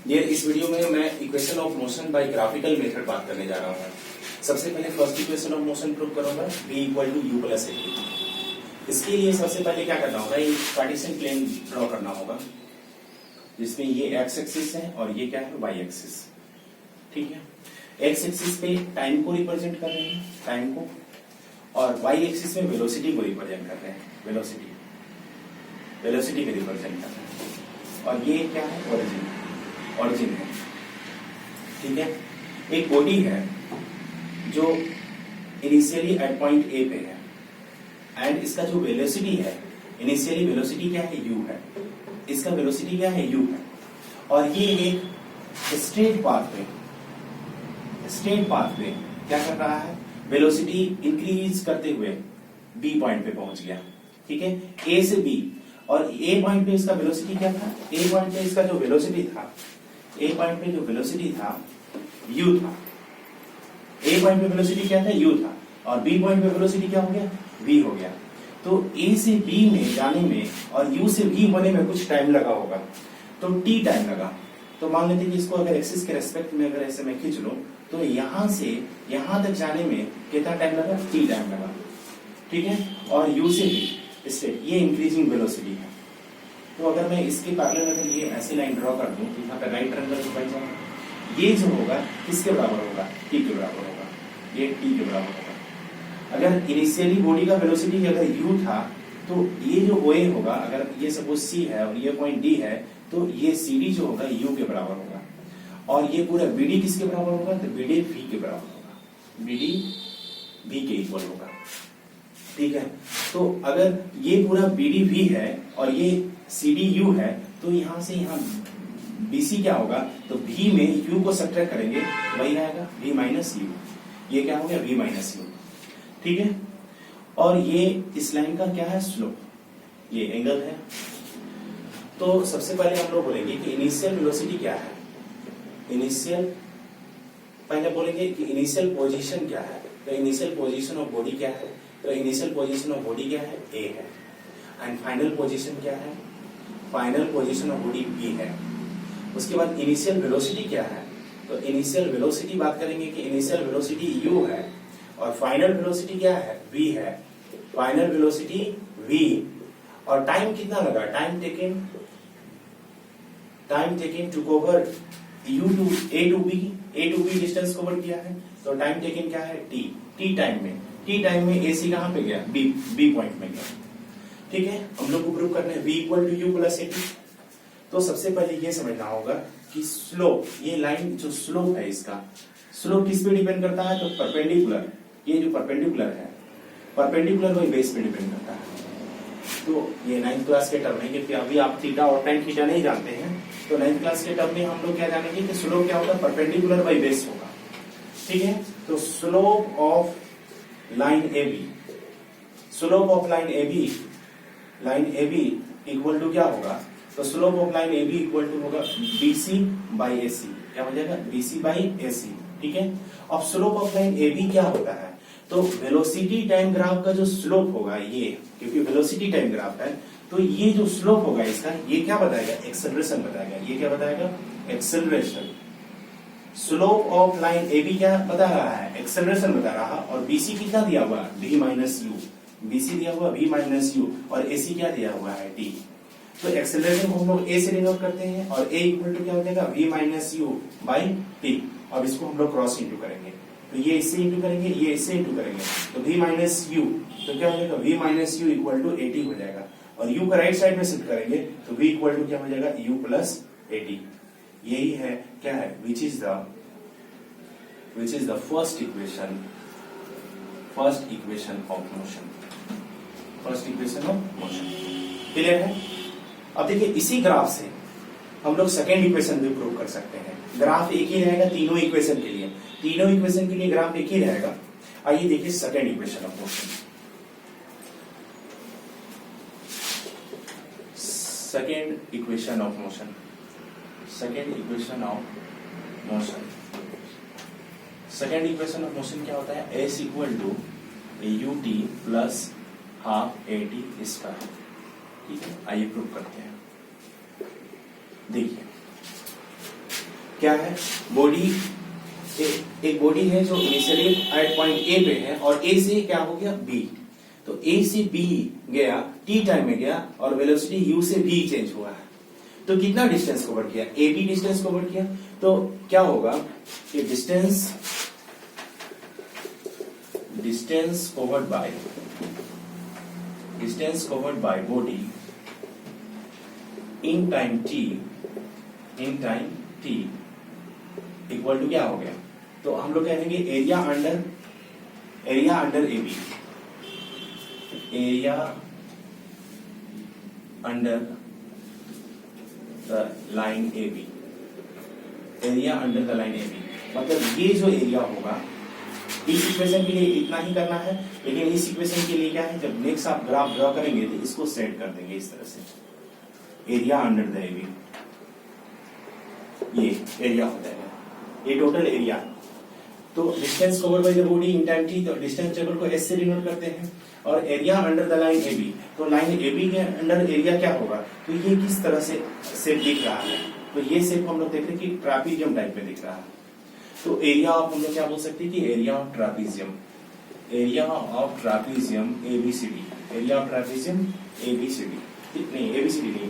Dear, इस video में मैं equation of motion by graphical method बात करने जा रहा हूँ। सबसे पहले first equation of motion prove करूंगा, v equal to U plus A. इसके लिए सबसे पहले क्या करना होगा, एक कार्टेशियन प्लेन ड्रॉ करना होगा जिसमें ये एक्स एक्सिस है और ये क्या है, वाई एक्सिस। ठीक है, एक्स एक्सिस पे टाइम को रिप्रेजेंट कर रहे हैं, टाइम को, और वाई एक्सिस में वेलोसिटी को रिप्रेजेंट कर रहे हैं, वेलोसिटी को रिप्रेजेंट कर रहे हैं। और ये क्या है, ओरिजिन है। ठीक है, एक बॉडी है जो इनिशियली एट पॉइंट ए पे है एंड इसका जो वेलोसिटी है, इनिशियली वेलोसिटी क्या है, यू है। इसका वेलोसिटी क्या है, यू है। और ये एक स्ट्रेट पाथ पे क्या कर रहा है, वेलोसिटी इंक्रीज करते हुए बी पॉइंट पे पहुंच गया। ठीक है, ए से बी, और ए पॉइंट पे इसका वेलोसिटी क्या था, ए पॉइंट पे इसका जो वेलोसिटी था, ए पॉइंट पे जो वेलोसिटी था यू था। ए पॉइंट पे वेलोसिटी क्या था, यू था, और बी पॉइंट पे वेलोसिटी क्या हो गया, v हो गया। तो ए से बी में जाने में और यू से v होने में कुछ टाइम लगा होगा, तो t टाइम लगा। तो मान लेते हैं कि इसको अगर एक्सिस के रेस्पेक्ट में अगर ऐसे मैं खींच लूं तो यहां से यहां तक जाने में कितना टाइम लगा, t टाइम लगा। ठीक है, और u से v स्टेट, ये इंक्रीजिंग वेलोसिटी है। तो अगर मैं इसके पैरेलल अगर ये ऐसी लाइन ड्रॉ कर दूं तो यहाँ पे राइट ट्रायंगल तो बन जाएगा। ये जो होगा किसके बराबर होगा, t के बराबर होगा, ये t के बराबर होगा। अगर इनिशियली बॉडी का वेलोसिटी अगर u था तो ये जो OA होगा, अगर ये सपोज C है और ये पॉइंट D है, तो ये CD जो होगा u के बराबर होगा। और ये पूरा BD किसके बराबर होगा, तो BD V के बराबर होगा, BD V के इक्वल होगा। ठीक है, तो अगर ये पूरा BD V है और ये CD U है, तो यहां से यहां BC क्या होगा, तो V में U को सब्ट्रैक्ट करेंगे, वही रहेगा V माइनस U। ये क्या हो गया, V माइनस U। ठीक है, और ये इस लाइन का क्या है, स्लोप, ये एंगल है। तो सबसे पहले हम लोग बोलेंगे कि इनिशियल वेलोसिटी क्या है, पहले बोलेंगे कि इनिशियल पोजीशन क्या है। तो इनिशियल पोजीशन ऑफ बॉडी क्या है, तो इनिशियल पोजीशन ऑफ बॉडी क्या है, A है। एंड फाइनल पोजीशन क्या है, final position of body B है। उसके बाद इनिशियल वेलोसिटी क्या है, तो इनिशियल वेलोसिटी बात करेंगे कि इनिशियल वेलोसिटी u है और फाइनल वेलोसिटी क्या है, v है। फाइनल वेलोसिटी v, और टाइम कितना लगा, time taken to cover u to a to b distance cover किया है, तो टाइम टेकन क्या है, t टाइम में ac कहां पे गया, b पॉइंट में गया। ठीक है, हम लोग को प्रूव करना है v equal to U plus A. तो सबसे पहले ये समझना होगा कि स्लोप, ये लाइन जो स्लोप है, इसका स्लोप किस पे डिपेंड करता है, तो परपेंडिकुलर, ये जो परपेंडिकुलर है, परपेंडिकुलर वही बेस पे डिपेंड करता है। तो ये 9th क्लास के टर्म है, क्योंकि अभी आप थीटा और tan थीटा नहीं जानते हैं, तो 9th क्लास के टर्म में हम लोग क्या जानेंगे कि स्लोप क्या होता है, परपेंडिकुलर बाई बेस होगा। ठीक है, तो slope of line AB equal to क्या होगा, तो slope of line AB equal to होगा BC बाई AC। क्या हो जाएगा, BC बाई AC। ठीक है, अब स्लोप ऑफ लाइन AB क्या होता है, तो वेलोसिटी टाइम ग्राफ का जो स्लोप होगा, ये क्योंकि वेलोसिटी टाइम ग्राफ है, तो ये जो स्लोप होगा इसका, ये क्या बताएगा, एक्सेलरेशन बताएगा। ये क्या बताएगा, acceleration. Slope of line AB क्या बता रहा है, एक्सेलरेशन बता रहा, और BC कितना दिया हुआ, V माइनस यू, BC दिया हुआ V माइनस यू, और AC क्या दिया हुआ है, T। तो एक्सेलरेशन को हम लोग A से डिनोट करते हैं, और A इक्वल टू क्या हो जाएगा, V minus you by T। अब इसको हम लोग क्रॉस इंटू करेंगे, तो ये इससे इंटू करेंगे, ये इससे इंटू करेंगे, तो V माइनस यू, तो क्या हो जाएगा, V minus u equal to 80 हो जाएगा। और U को राइट साइड में शिफ्ट करेंगे तो V इक्वल टू क्या हो जाएगा, U प्लस 80। यही है क्या है, which is the first equation of motion. Clear है। अब देखिए, इसी ग्राफ से हम लोग सेकेंड इक्वेशन भी प्रूव कर सकते हैं। ग्राफ एक ही रहेगा तीनों इक्वेशन के लिए, ग्राफ एक ही रहेगा। आइए देखिए second equation of motion. Second equation of motion क्या होता है, S equal to ut plus half AT square. ठीक है, आइए प्रूव करते हैं। देखिए, क्या है, बॉडी एक बॉडी है जो इनिशियली एट पॉइंट ए पे है और ए से क्या हो गया बी, तो ए से बी गया टी टाइम में गया और वेलोसिटी यू से बी चेंज हुआ है, तो कितना डिस्टेंस कवर किया, ए बी डिस्टेंस कवर किया, तो क्या होगा कि distance covered by body in time t equal to क्या हो गया, तो हम लोग कहेंगे area under AB, area under the line AB, area under the line AB, मतलब ये जो एरिया होगा इस इक्वेशन के लिए इतना ही करना है, लेकिन इस इक्वेशन के लिए क्या है, जब नेक्स्ट आप ग्राफ ड्रॉ करेंगे तो इसको सेट कर देंगे इस तरह से, एरिया अंडर द AB, ये एरिया हो जाएगा, ये टोटल एरिया। तो distance covered by the body in time T, तो डिस्टेंस टेबल को एस से डिनोट करते हैं, और area under the line AB, तो लाइन AB के अंडर एरिया क्या होगा, तो ये किस तरह से शेप दिख रहा है, तो ये शेप हम लोग देख रहे हैं कि ट्रापीजियम टाइप में दिख रहा है, तो एरिया ऑफ हम लोग क्या बोल सकते हैं कि area of trapezium ABCD, area of trapezium ABCD नहीं, ABCD नहीं,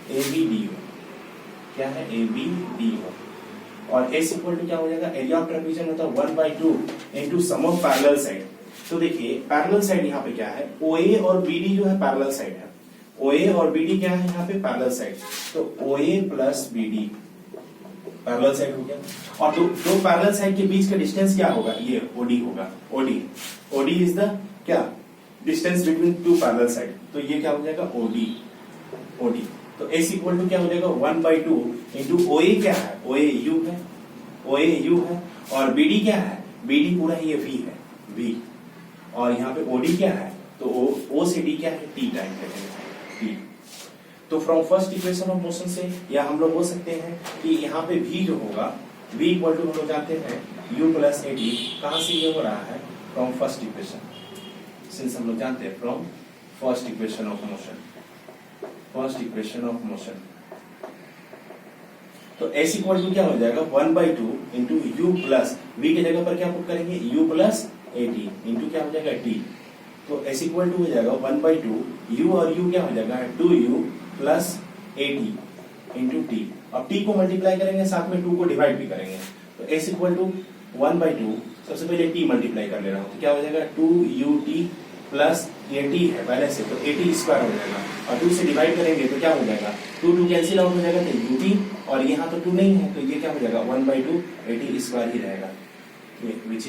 ABDO क्या है, ABDO, और S इक्वल टू क्या हो जाएगा, एरिया ऑफ ट्रापीजियम होता है 1/2 into sum of parallel side. तो देखिए पैरेलल साइड यहाँ पे क्या है, OA और BD जो है पैरेलल साइड है, OA और BD क्या है यहाँ पे पैरेलल साइड, तो OA plus BD parallel side हो गया, और दो पैरेलल साइड के बीच का डिस्टेंस क्या होगा, ये OD होगा, OD इज द क्या distance between two parallel side, तो ये क्या हो जाएगा OD, तो S इक्वल टू क्या हो जाएगा 1/2 इंटू OA क्या है, OA U है, और BD क्या है, BD पूरा ये V है, V, और यहाँ पे OD क्या है, तो O से D क्या है, T टाइम है, T। तो from first equation of motion से या हम लोग बोल सकते हैं कि यहाँ पे V जो होगा, V इक्वल टू हम लोग जानते हैं U प्लस AD, कहां से ये हो रहा है, फ्रॉम फर्स्ट इक्वेशन, सिंस हम लोग जानते हैं from first equation of motion, तो S इक्वल टू क्या हो जाएगा 1/2 इंटू U प्लस V की जगह पर क्या पुट करेंगे, U प्लस AD इंटू क्या हो जाएगा T, तो S इक्वल टू हो जाएगा 1/2 U और U क्या हो जाएगा 2U plus AD into T, अब T को मल्टीप्लाई करेंगे साथ में 2 को डिवाइड भी करेंगे, तो S इक्वल टू 1/2, सबसे पहले T मल्टीप्लाई कर ले रहा हूं, तो क्या हो जाएगा 2UT प्लस ये T है पहले से, तो AT स्क्वायर हो जाएगा, और 2 से डिवाइड करेंगे तो क्या हो जाएगा 2 कैंसिल आउट हो जाएगा, तो UT, और यहाँ तो 2 नहीं है, तो ये क्या हो जाएगा 1/2 AT स्क्वायर ही रहेगा, which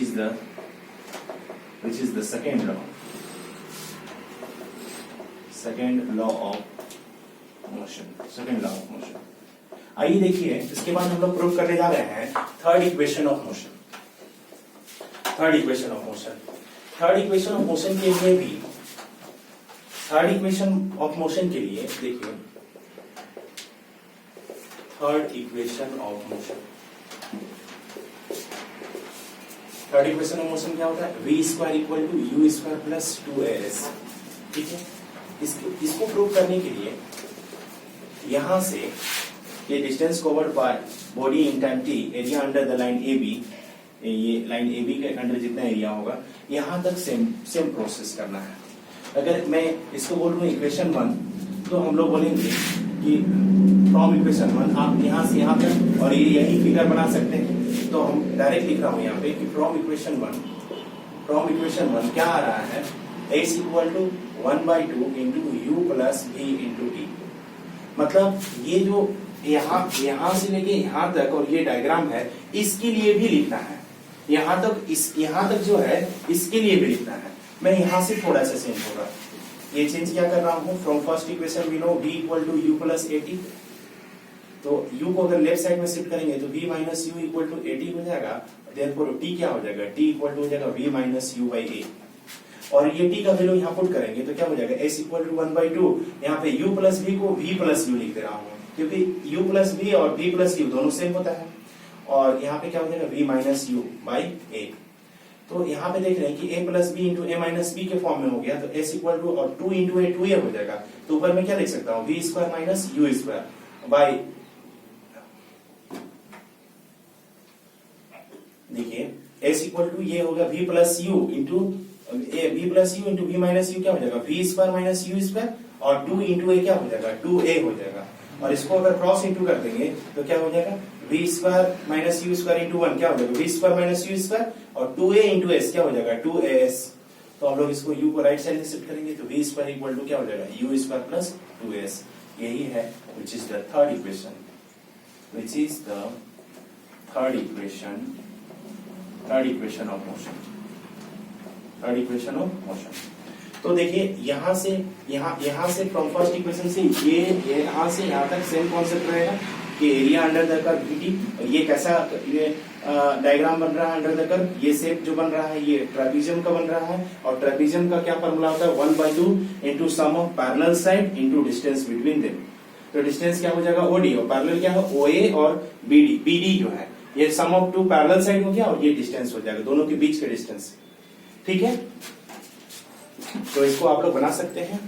is the second law of motion। आइए देखिए, इसके बाद हम लोग प्रूव करने जा रहे हैं थर्ड इक्वेशन ऑफ मोशन के लिए भी, थर्ड इक्वेशन ऑफ मोशन के लिए देखिए, थर्ड इक्वेशन ऑफ मोशन क्या होता है, V square equal to U square plus 2AS, ठीक है। इसको प्रूव करने के लिए यहां से ये distance covered by body in time T, area under the line AB, ये लाइन AB के अंडर जितना एरिया होगा यहां तक सेम प्रोसेस करना है। अगर मैं इसको बोल रहा हूं इक्वेशन 1, तो हम लोग बोलेंगे कि फ्रॉम इक्वेशन 1 आप यहां से यहां तक, और ये यही फिगर बना सकते हैं, तो हम डायरेक्ट लिख रहा हूं यहाँ पे कि फ्रॉम इक्वेशन 1 क्या आ रहा है, S equal to 1/2 into U plus V into T, मतलब ये जो यहां से लेके यहां तक और ये डायग्राम है, इसके लिए भी लिखना है, यहां तक जो है इसके लिए भी लिखना है। मैं यहां से थोड़ा सा चेंज होगा, ये चेंज क्या कर रहा हूं, from first equation we know V equal to U plus AT, तो U को अगर लेफ्ट साइड में शिफ्ट करेंगे तो V minus U equal to AT हो जाएगा, देयरफॉर T क्या हो जाएगा, T इक्वल टू हो जाएगा V minus U by A, और ये T का वैल्यू यहाँ पुट करेंगे तो क्या हो जाएगा, S इक्वल टू 1/2, यहाँ पे U प्लस V को V प्लस U लिख दे रहा हूँ, क्योंकि U प्लस V और V प्लस U दोनों सेम होता है, और यहाँ पे क्या हो जाएगा V minus U by A, तो यहाँ पे देख रहे हैं कि A plus B into A minus B के फॉर्म में हो गया, तो S इक्वल टू और 2 इंटू A 2A हो जाएगा, तो ऊपर में क्या लिख सकता हूँ, V square minus U square by देखिए s इक्वल टू ये होगा v plus you into v minus you क्या हो जाएगा v square minus you square और 2 इंटू ए क्या हो जाएगा 2a हो जाएगा और इसको अगर क्रॉस इंटू कर देंगे तो क्या हो जाएगा v square minus you square into 1 क्या हो जाएगा v square minus you square और 2a इंटू s क्या हो जाएगा 2as। तो हम लोग इसको u को राइट साइड में शिफ्ट करेंगे तो v स्क्वायर इक्वल टू क्या हो जाएगा u स्क्वायर प्लस 2s। यही है which is the third equation, which is the third equation of motion, third equation of motion। तो देखिए यहां से फ्रॉम फर्स्ट इक्वेशन से ये यहां से यहां तक सेम कॉन्सेप्ट रहेगा कि area under the curve dt और ये कैसा डायग्राम बन रहा है अंडर द कर्व, ये शेप जो बन रहा है ये ट्रेपेजियम का बन रहा है और ट्रेपेजियम का क्या फॉर्मूला होता है 1/2 into sum of parallel side into distance between them. तो डिस्टेंस क्या हो जाएगा OD और पैरेलल क्या है OA और BD जो है ये सम ऑफ टू पैरेलल साइड हो गया और ये डिस्टेंस हो जाएगा दोनों के बीच के डिस्टेंस। ठीक है, तो इसको आप लोग बना सकते हैं।